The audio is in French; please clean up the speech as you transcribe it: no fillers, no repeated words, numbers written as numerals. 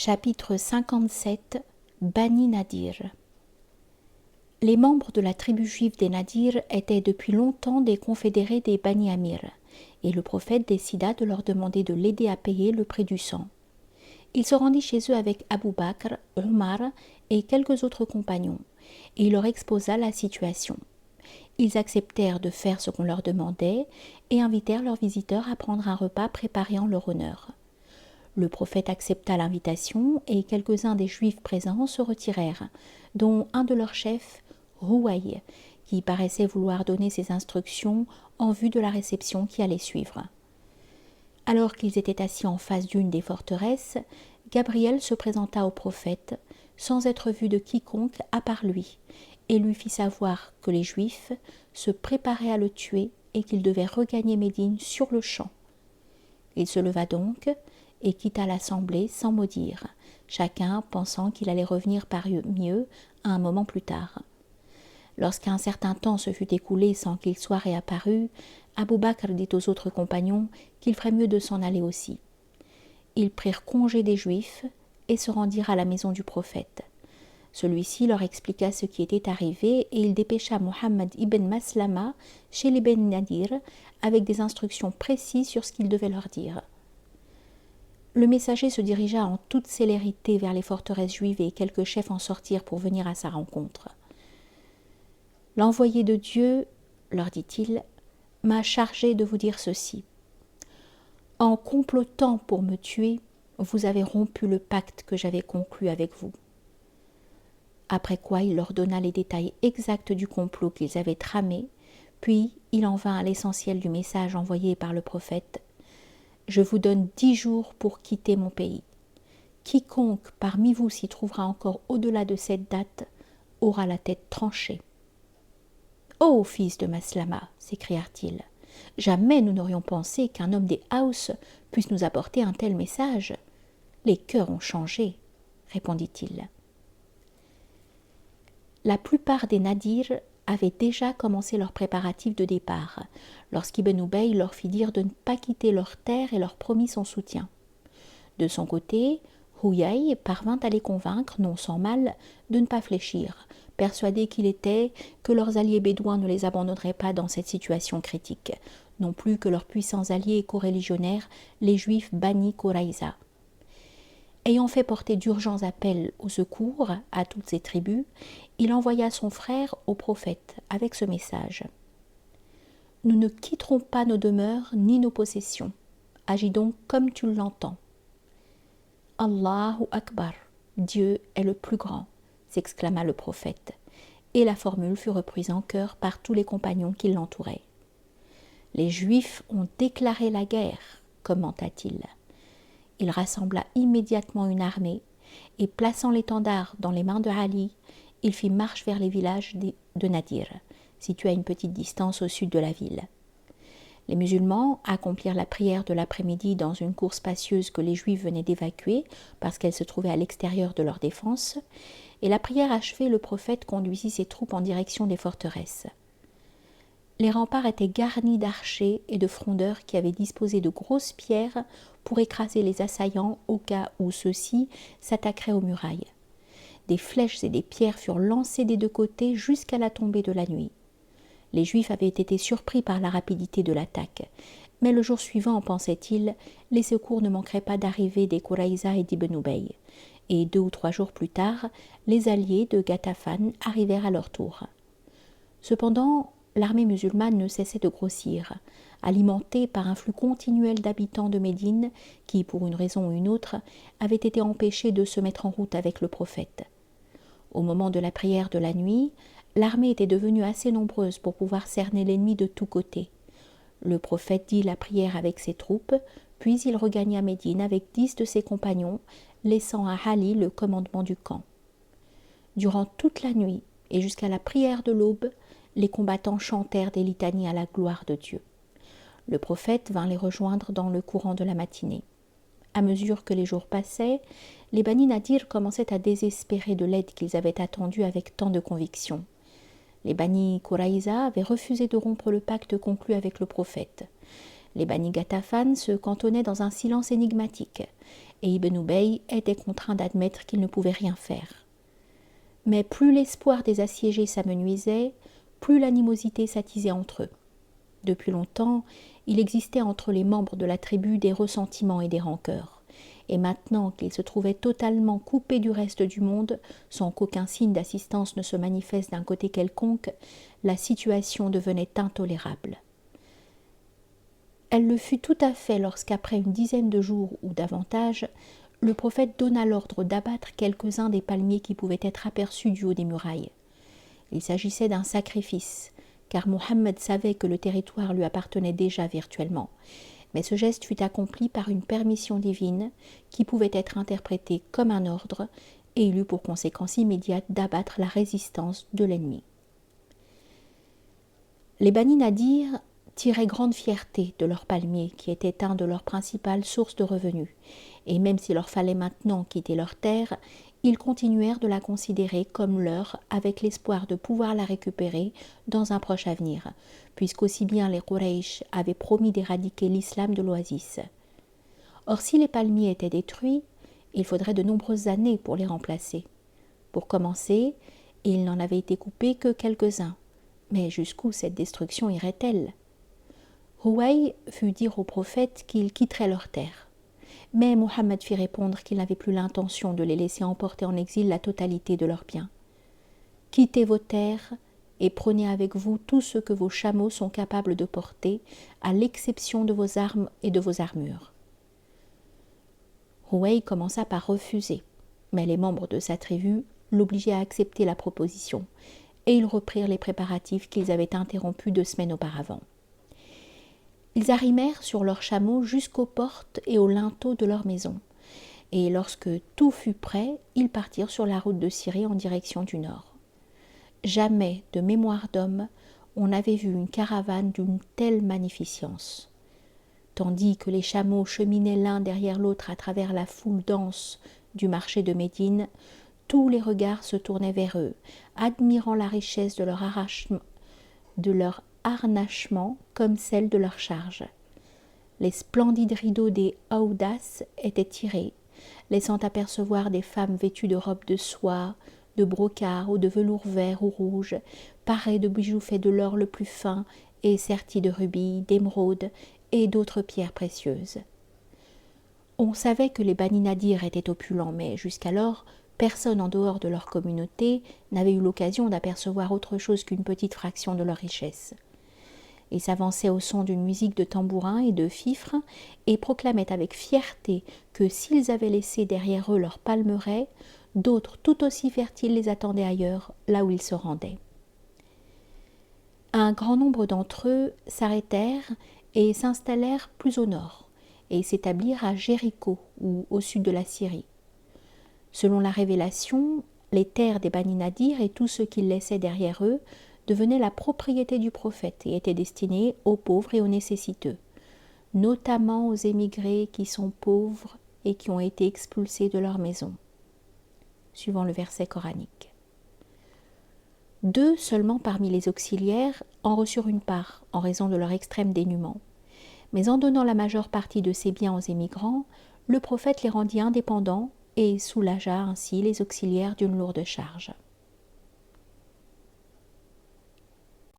Chapitre 57 Bani Nadir. Les membres de la tribu juive des Nadir étaient depuis longtemps des confédérés des Bani Amir, et le prophète décida de leur demander de l'aider à payer le prix du sang. Il se rendit chez eux avec Abu Bakr, Omar et quelques autres compagnons, et il leur exposa la situation. Ils acceptèrent de faire ce qu'on leur demandait et invitèrent leurs visiteurs à prendre un repas préparé en leur honneur. Le prophète accepta l'invitation et quelques-uns des Juifs présents se retirèrent, dont un de leurs chefs, Rouaï, qui paraissait vouloir donner ses instructions en vue de la réception qui allait suivre. Alors qu'ils étaient assis en face d'une des forteresses, Gabriel se présenta au prophète, sans être vu de quiconque à part lui, et lui fit savoir que les Juifs se préparaient à le tuer et qu'il devait regagner Médine sur le champ. Il se leva donc et quitta l'assemblée sans mot dire, chacun pensant qu'il allait revenir parmi eux un moment plus tard. Lorsqu'un certain temps se fut écoulé sans qu'il soit réapparu, Abu Bakr dit aux autres compagnons qu'il ferait mieux de s'en aller aussi. Ils prirent congé des Juifs et se rendirent à la maison du prophète. Celui-ci leur expliqua ce qui était arrivé et il dépêcha Mohammed ibn Maslama chez les Ben Nadir avec des instructions précises sur ce qu'il devait leur dire. Le messager se dirigea en toute célérité vers les forteresses juives et quelques chefs en sortirent pour venir à sa rencontre. « L'envoyé de Dieu, leur dit-il, m'a chargé de vous dire ceci. En complotant pour me tuer, vous avez rompu le pacte que j'avais conclu avec vous. » Après quoi il leur donna les détails exacts du complot qu'ils avaient tramé, puis il en vint à l'essentiel du message envoyé par le prophète. « Je vous donne 10 jours pour quitter mon pays. Quiconque parmi vous s'y trouvera encore au-delà de cette date aura la tête tranchée. »« Ô fils de Maslama !» s'écrièrent-ils. « Jamais nous n'aurions pensé qu'un homme des Haus puisse nous apporter un tel message. Les cœurs ont changé, » répondit-il. La plupart des Nadir avaient déjà commencé leurs préparatifs de départ, lorsqu'Ibn Ubay leur fit dire de ne pas quitter leur terre et leur promit son soutien. De son côté, Rouaï parvint à les convaincre, non sans mal, de ne pas fléchir, persuadé qu'il était que leurs alliés bédouins ne les abandonneraient pas dans cette situation critique, non plus que leurs puissants alliés et coreligionnaires, les Juifs Bani Quraïza. Ayant fait porter d'urgents appels au secours à toutes ces tribus, il envoya son frère au prophète avec ce message. « Nous ne quitterons pas nos demeures ni nos possessions. Agis donc comme tu l'entends. »« Allahu Akbar, Dieu est le plus grand » s'exclama le prophète, et la formule fut reprise en chœur par tous les compagnons qui l'entouraient. « Les Juifs ont déclaré la guerre » commenta-t-il. Il rassembla immédiatement une armée et, plaçant l'étendard dans les mains de Ali, il fit marche vers les villages de Nadir, situés à une petite distance au sud de la ville. Les musulmans accomplirent la prière de l'après-midi dans une cour spacieuse que les Juifs venaient d'évacuer parce qu'elle se trouvait à l'extérieur de leur défense, et la prière achevée, le prophète conduisit ses troupes en direction des forteresses. Les remparts étaient garnis d'archers et de frondeurs qui avaient disposé de grosses pierres pour écraser les assaillants au cas où ceux-ci s'attaqueraient aux murailles. Des flèches et des pierres furent lancées des deux côtés jusqu'à la tombée de la nuit. Les Juifs avaient été surpris par la rapidité de l'attaque, mais le jour suivant, pensait-il, les secours ne manqueraient pas d'arriver des Quraïza et d'Ibn Ubay, et 2 ou 3 jours plus tard, les alliés de Ghatafan arrivèrent à leur tour. Cependant, l'armée musulmane ne cessait de grossir, alimentée par un flux continuel d'habitants de Médine qui, pour une raison ou une autre, avaient été empêchés de se mettre en route avec le prophète. Au moment de la prière de la nuit, l'armée était devenue assez nombreuse pour pouvoir cerner l'ennemi de tous côtés. Le prophète dit la prière avec ses troupes, puis il regagna Médine avec 10 de ses compagnons, laissant à Ali le commandement du camp. Durant toute la nuit et jusqu'à la prière de l'aube, les combattants chantèrent des litanies à la gloire de Dieu. Le prophète vint les rejoindre dans le courant de la matinée. À mesure que les jours passaient, les Bani Nadir commençaient à désespérer de l'aide qu'ils avaient attendue avec tant de conviction. Les Bani Quraïza avaient refusé de rompre le pacte conclu avec le prophète. Les Bani Ghatafan se cantonnaient dans un silence énigmatique, et Ibn Ubay était contraint d'admettre qu'il ne pouvait rien faire. Mais plus l'espoir des assiégés s'amenuisait, plus l'animosité s'attisait entre eux. Depuis longtemps, il existait entre les membres de la tribu des ressentiments et des rancœurs. Et maintenant qu'ils se trouvaient totalement coupés du reste du monde, sans qu'aucun signe d'assistance ne se manifeste d'un côté quelconque, la situation devenait intolérable. Elle le fut tout à fait lorsqu'après une dizaine de jours ou davantage, le prophète donna l'ordre d'abattre quelques-uns des palmiers qui pouvaient être aperçus du haut des murailles. Il s'agissait d'un sacrifice, car Mohammed savait que le territoire lui appartenait déjà virtuellement. Mais ce geste fut accompli par une permission divine qui pouvait être interprétée comme un ordre, et il eut pour conséquence immédiate d'abattre la résistance de l'ennemi. Les Bani Nadir tiraient grande fierté de leur palmier, qui était un de leurs principales sources de revenus, et même s'il leur fallait maintenant quitter leur terre, ils continuèrent de la considérer comme leur, avec l'espoir de pouvoir la récupérer dans un proche avenir, puisqu'aussi bien les Quraysh avaient promis d'éradiquer l'islam de l'oasis. Or, si les palmiers étaient détruits, il faudrait de nombreuses années pour les remplacer. Pour commencer, il n'en avait été coupé que quelques-uns. Mais jusqu'où cette destruction irait-elle ? Huway fut dire au prophète qu'ils quitteraient leur terre. Mais Mohammed fit répondre qu'il n'avait plus l'intention de les laisser emporter en exil la totalité de leurs biens. Quittez vos terres et prenez avec vous tout ce que vos chameaux sont capables de porter, à l'exception de vos armes et de vos armures. Huway commença par refuser, mais les membres de sa tribu l'obligeaient à accepter la proposition, et ils reprirent les préparatifs qu'ils avaient interrompus 2 semaines auparavant. Ils arrimèrent sur leurs chameaux jusqu'aux portes et aux linteaux de leur maison, et lorsque tout fut prêt, ils partirent sur la route de Syrie en direction du nord. Jamais, de mémoire d'homme, on n'avait vu une caravane d'une telle magnificence. Tandis que les chameaux cheminaient l'un derrière l'autre à travers la foule dense du marché de Médine, tous les regards se tournaient vers eux, admirant la richesse de leur harnachement comme celle de leur charge. Les splendides rideaux des haudas étaient tirés, laissant apercevoir des femmes vêtues de robes de soie, de brocart ou de velours vert ou rouge, parées de bijoux faits de l'or le plus fin et sertis de rubis, d'émeraudes et d'autres pierres précieuses. On savait que les Bani Nadir étaient opulents, mais jusqu'alors, personne en dehors de leur communauté n'avait eu l'occasion d'apercevoir autre chose qu'une petite fraction de leur richesse. Ils s'avançaient au son d'une musique de tambourins et de fifres et proclamaient avec fierté que s'ils avaient laissé derrière eux leurs palmeraies, d'autres tout aussi fertiles les attendaient ailleurs, là où ils se rendaient. Un grand nombre d'entre eux s'arrêtèrent et s'installèrent plus au nord, et s'établirent à Jéricho, ou au sud de la Syrie. Selon la révélation, les terres des Bani Nadir et tout ce qu'ils laissaient derrière eux devenaient la propriété du prophète et étaient destinés aux pauvres et aux nécessiteux, notamment aux émigrés qui sont pauvres et qui ont été expulsés de leur maison. Suivant le verset coranique. 2 seulement parmi les auxiliaires en reçurent une part en raison de leur extrême dénuement. Mais en donnant la majeure partie de ses biens aux émigrants, le prophète les rendit indépendants et soulagea ainsi les auxiliaires d'une lourde charge.